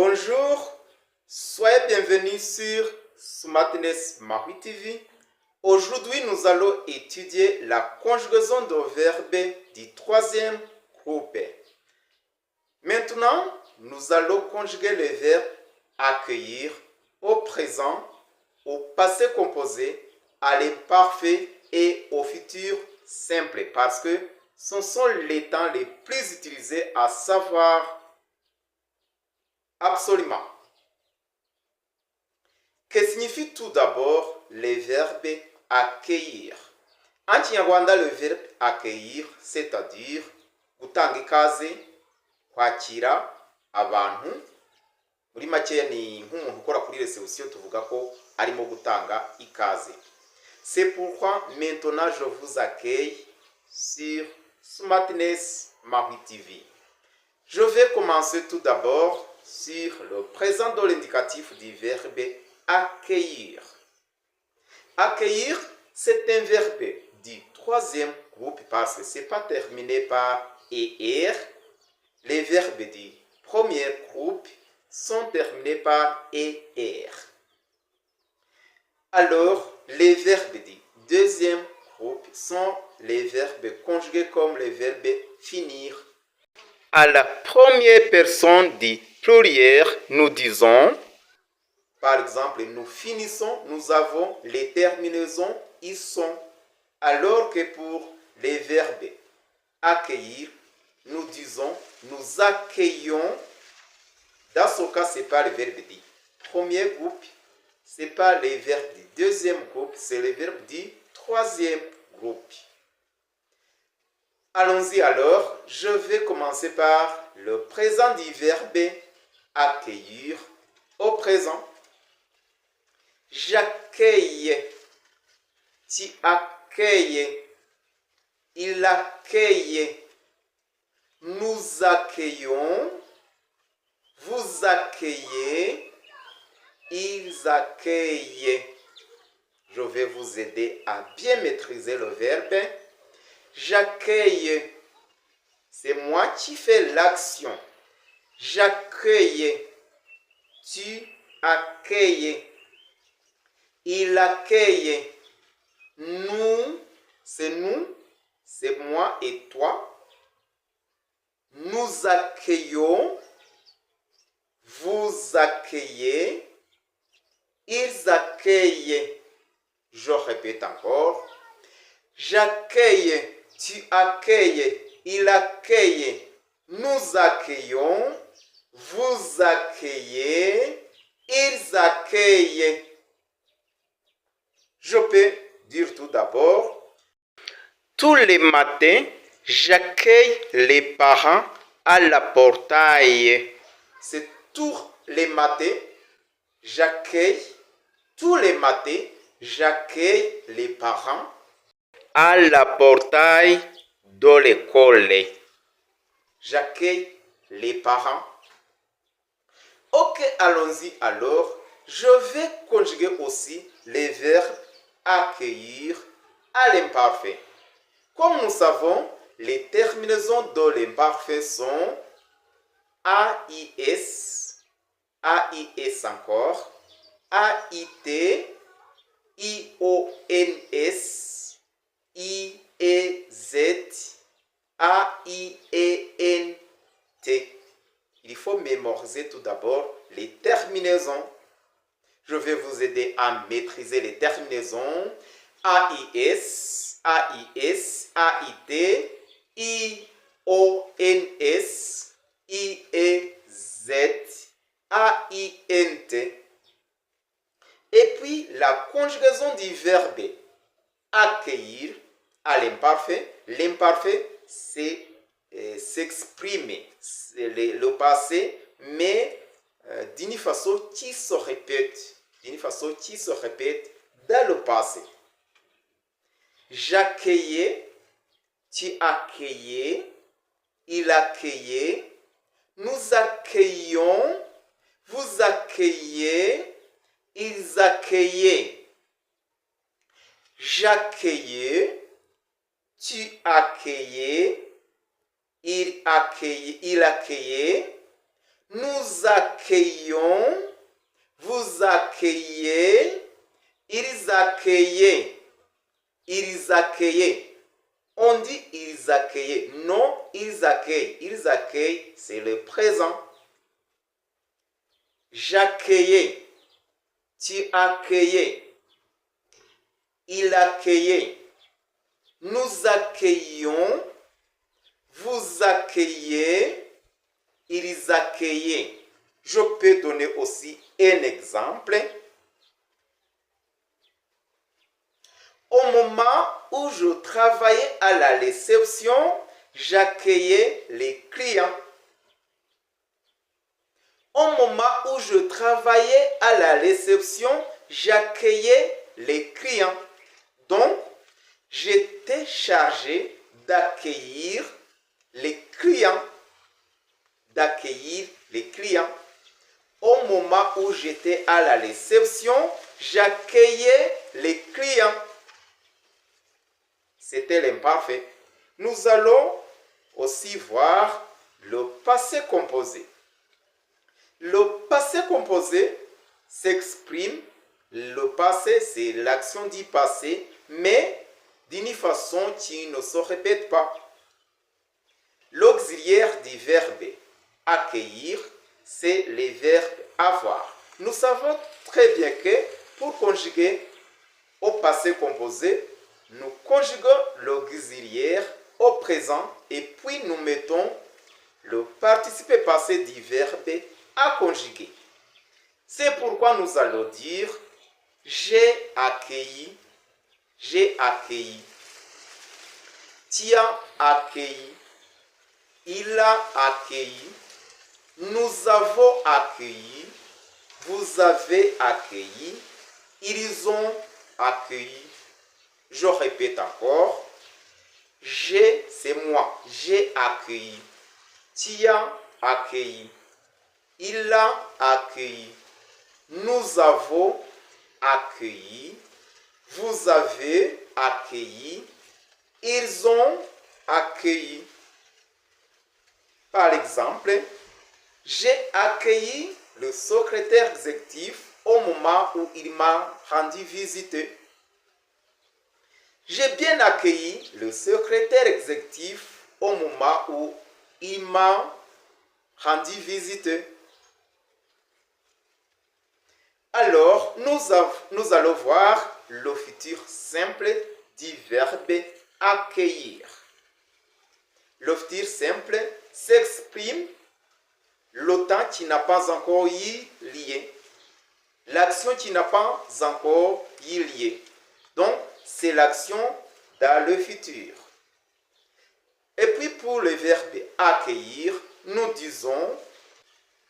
Bonjour, soyez bienvenus sur Smartness Marie TV. Aujourd'hui, nous allons étudier la conjugaison de verbes du troisième groupe. Maintenant, nous allons conjuguer le verbe accueillir au présent, au passé composé, à l'imparfait et au futur simple parce que ce sont les temps les plus utilisés à savoir absolument. Que signifie tout d'abord le verbe accueillir? En Kinyarwanda, le verbe accueillir, c'est-à-dire gutanga ikaze, kwakira abantu. Muri make ni nk'umuntu ukora kuri reception tuvuga ko arimo gutanga ikaze. C'est pourquoi maintenant je vous accueille sur Smartness Marie TV. Je vais commencer tout d'abord sur le présent de l'indicatif du verbe accueillir. Accueillir, c'est un verbe du troisième groupe parce que ce n'est pas terminé par ER. Les verbes du premier groupe sont terminés par ER. Alors, les verbes du deuxième groupe sont les verbes conjugués comme le verbe finir. À la première personne du pluriel, nous disons, par exemple, nous finissons, nous avons les terminaisons ils sont, alors que pour les verbes accueillir, nous disons, nous accueillons. Dans ce cas, ce n'est pas le verbe du premier groupe, ce n'est pas le verbe du deuxième groupe, c'est le verbe du troisième groupe. Allons-y alors, je vais commencer par le présent du verbe accueillir au présent. J'accueille, tu accueilles, il accueille, nous accueillons, vous accueillez, ils accueillent. Je vais vous aider à bien maîtriser le verbe. J'accueille, c'est moi qui fais l'action. J'accueille, tu accueilles, il accueille, nous, c'est moi et toi. Nous accueillons, vous accueillez, ils accueillent. Je répète encore. J'accueille, tu accueilles, il accueille, nous accueillons, vous accueillez, ils accueillent. Je peux dire tout d'abord, tous les matins, j'accueille les parents à la portail. C'est tous les matins, j'accueille, tous les matins, j'accueille les parents à la portail de l'école. J'accueille les parents. Ok, allons-y alors. Je vais conjuguer aussi les verbes accueillir à l'imparfait. Comme nous savons, les terminaisons de l'imparfait sont AIS, AIS encore, AIT, IONS, IEZ, AIENT. Il faut mémoriser tout d'abord les terminaisons. Je vais vous aider à maîtriser les terminaisons AIS, AIS, AIT, IONS, IEZ, AINT. Et puis la conjugaison du verbe accueillir à l'imparfait. L'imparfait, c'est s'exprimer, c'est le passé, mais d'une façon qui se répète, dans le passé. J'accueillais, tu accueillais, il accueillait, nous accueillions, vous accueillez, ils accueillaient. J'accueillais, tu accueillais, il accueillait, Nous accueillons, vous accueillez, ils accueillaient, ils accueillaient. On dit ils accueillaient. Non, ils accueillent. Ils accueillent, c'est le présent. J'accueillais, tu accueillais, il accueillait. Nous accueillons, vous accueillez, ils accueillaient. Je peux donner aussi un exemple. Au moment où je travaillais à la réception, j'accueillais les clients. Au moment où je travaillais à la réception, j'accueillais les clients. Donc, j'étais chargé d'accueillir les clients. D'accueillir les clients. Au moment où j'étais à la réception, j'accueillais les clients. C'était l'imparfait. Nous allons aussi voir le passé composé. Le passé composé s'exprime. Le passé, c'est l'action du passé, mais d'une façon qui ne se répète pas. L'auxiliaire du verbe accueillir, c'est le verbe avoir. Nous savons très bien que pour conjuguer au passé composé, nous conjuguons l'auxiliaire au présent et puis nous mettons le participé passé du verbe à conjuguer. C'est pourquoi nous allons dire j'ai accueilli, j'ai accueilli, tu as accueilli, il a accueilli, nous avons accueilli, vous avez accueilli, ils ont accueilli. Je répète encore, j'ai, c'est moi, j'ai accueilli, tu as accueilli, il a accueilli, nous avons accueilli, vous avez accueilli, ils ont accueilli. Par exemple, j'ai accueilli le secrétaire exécutif au moment où il m'a rendu visite. J'ai bien accueilli le secrétaire exécutif au moment où il m'a rendu visite. Alors, nous allons voir le futur simple du verbe accueillir. Le futur simple s'exprime le temps qui n'a pas encore eu lieu. L'action qui n'a pas encore eu lieu. Donc, c'est l'action dans le futur. Et puis, pour le verbe accueillir, nous disons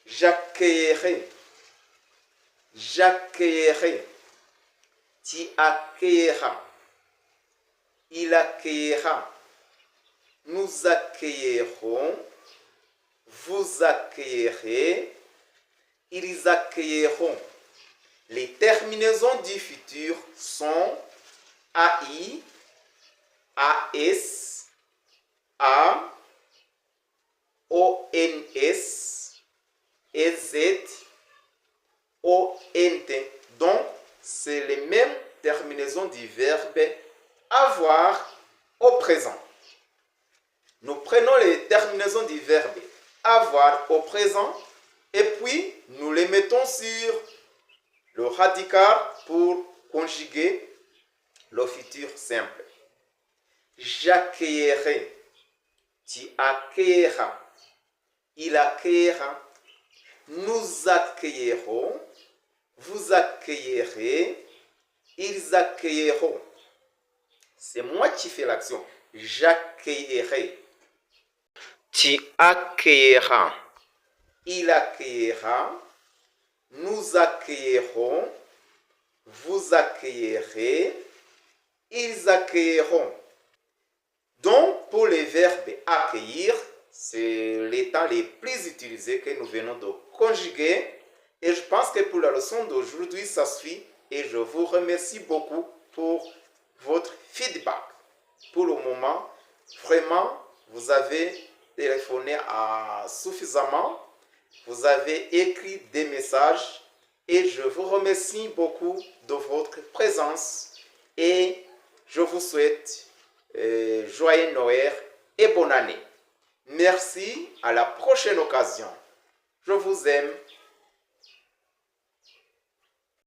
j'accueillerai. J'accueillerai. Tu accueilleras. Il accueillera. Nous accueillerons. Vous accueillerez. Ils accueilleront. Les terminaisons du futur sont AI, AS, A, ONS, EZ, ONT. Donc, c'est les mêmes terminaisons du verbe avoir au présent. Nous prenons les terminaisons du verbe avoir au présent et puis nous les mettons sur le radical pour conjuguer le futur simple. J'accueillerai. Tu accueilleras. Il accueillera. Nous accueillerons. Vous accueillerez. Ils accueilleront. C'est moi qui fais l'action. J'accueillerai. Tu accueilleras. Il accueillera. Nous accueillerons. Vous accueillerez. Ils accueilleront. Donc, pour les verbes accueillir, c'est les temps les plus utilisés que nous venons de conjuguer. Et je pense que pour la leçon d'aujourd'hui, ça suffit. Et je vous remercie beaucoup pour votre feedback. Pour le moment, vraiment, vous avez téléphoné suffisamment. vous avez écrit des messages et je vous remercie beaucoup de votre présence et je vous souhaite joyeux Noël et bonne année. Merci, à la prochaine occasion. Je vous aime.